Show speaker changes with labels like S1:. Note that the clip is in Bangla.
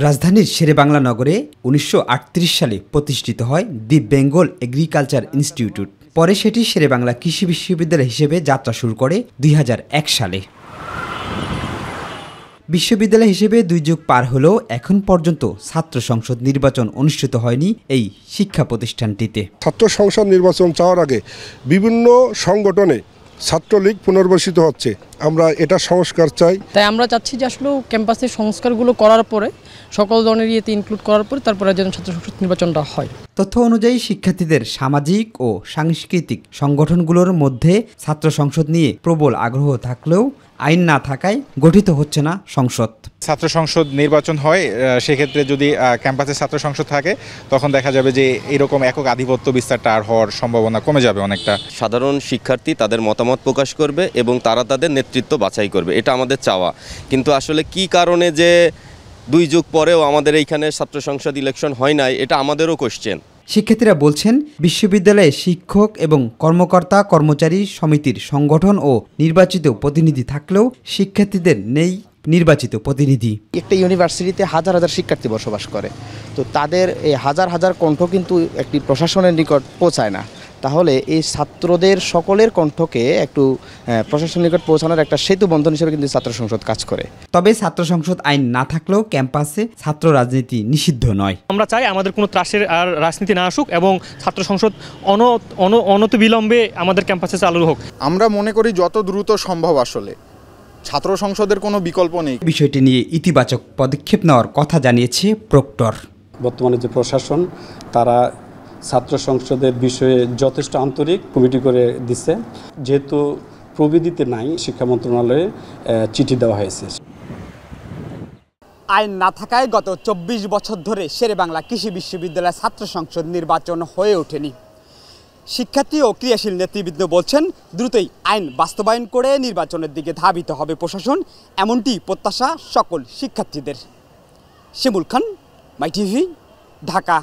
S1: রাজধানীর শেরেবাংলা নগরে ১৯৩৮ সালে প্রতিষ্ঠিত হয় দি বেঙ্গল এগ্রিকালচার ইনস্টিটিউট। পরে সেটি শেরেবাংলা কৃষি বিশ্ববিদ্যালয় হিসেবে যাত্রা শুরু করে ২০০১ সালে। বিশ্ববিদ্যালয় হিসেবে ২ যুগ পার হলেও এখন পর্যন্ত ছাত্র সংসদ নির্বাচন অনুষ্ঠিত হয়নি এই শিক্ষা প্রতিষ্ঠানটিতে।
S2: ছাত্র সংসদ নির্বাচন চাওয়ার আগে বিভিন্ন সংগঠনে ছাত্রলীগ পুনর্বাসিত হচ্ছে, আমরা এটা সংস্কার চাই।
S3: তাই আমরা চাচ্ছি যে আসলে ক্যাম্পাসের সংস্কারগুলো করার পরে সকল ধরনের ইয়েতে ইনক্লুড করার পরে তারপরে যেন ছাত্র সংসদ নির্বাচনটা হয়।
S1: তথ্য অনুযায়ী শিক্ষার্থীদের সামাজিক ও সাংস্কৃতিক সংগঠনগুলোর মধ্যে ছাত্র সংসদ নিয়ে প্রবল আগ্রহ থাকলেও আইন না থাকায় গঠিত হচ্ছে না সংসদ।
S4: ছাত্র সংসদ নির্বাচন হয়, সেক্ষেত্রে যদি ক্যাম্পাসে ছাত্র সংসদ থাকে তখন দেখা যাবে যে এরকম একক আধিপত্য বিস্তারটা আর হওয়ার সম্ভাবনা কমে যাবে অনেকটা।
S5: সাধারণ শিক্ষার্থী তাদের মতামত প্রকাশ করবে এবং তারা তাদের নেতৃত্ব বাছাই করবে, এটা আমাদের চাওয়া। কিন্তু আসলে কি কারণে যে ২ যুগ পরেও আমাদের এইখানে ছাত্র সংসদ ইলেকশন হয় নাই, এটা আমাদেরও কোশ্চেন।
S1: শিক্ষার্থীরা বলছেন, বিশ্ববিদ্যালয়ে শিক্ষক এবং কর্মকর্তা কর্মচারী সমিতির সংগঠন ও নির্বাচিত প্রতিনিধি থাকলেও শিক্ষার্থীদের নেই নির্বাচিত প্রতিনিধি।
S6: একটা ইউনিভার্সিটিতে হাজার হাজার শিক্ষার্থী বসবাস করে, তো তাদের এই হাজার হাজার কণ্ঠ কিন্তু একটি প্রশাসনের নিকট পৌঁছায় না। তাহলে এই ছাত্রদের সকলের কণ্ঠকে একটু প্রশাসনের নিকট পৌঁছানোর একটা সেতু বন্ধন হিসেবে কিন্তু ছাত্র সংসদ কাজ করে।
S1: তবে ছাত্র সংসদ আইন না থাকলেও ক্যাম্পাসে ছাত্র রাজনীতি নিষিদ্ধ নয়।
S7: আমরা চাই আমাদের কোনো ত্রাসের আর রাজনীতি না আসুক এবং ছাত্র সংসদ অনতিবিলম্বে আমাদের ক্যাম্পাসে চালু হোক।
S8: আমরা মনে করি যত দ্রুত সম্ভব আসলে ছাত্র সংসদের কোনো বিকল্প নেই।
S1: বিষয়টি নিয়ে ইতিবাচক পদক্ষেপ নেওয়ার কথা জানিয়েছে প্রক্টর।
S9: বর্তমানে যে প্রশাসন তারা ছাত্র সংসদের বিষয়ে যথেষ্ট আন্তরিক, কমিটি করে দিচ্ছে। যেহেতু প্রবিধিতে নাই, শিক্ষা মন্ত্রণালয়ে চিঠি দেওয়া হয়েছে।
S10: আইন না থাকায় গত ২৪ বছর ধরে শেরেবাংলা কৃষি বিশ্ববিদ্যালয় ছাত্র সংসদ নির্বাচন হয়ে ওঠেনি। শিক্ষার্থী ও ক্রিয়াশীল নেতৃবৃন্দ বলছেন, দ্রুতই আইন বাস্তবায়ন করে নির্বাচনের দিকে ধাবিত হবে প্রশাসন, এমনটি প্রত্যাশা সকল শিক্ষার্থীদের। শিমুল খান, মাই টিভি, ঢাকা।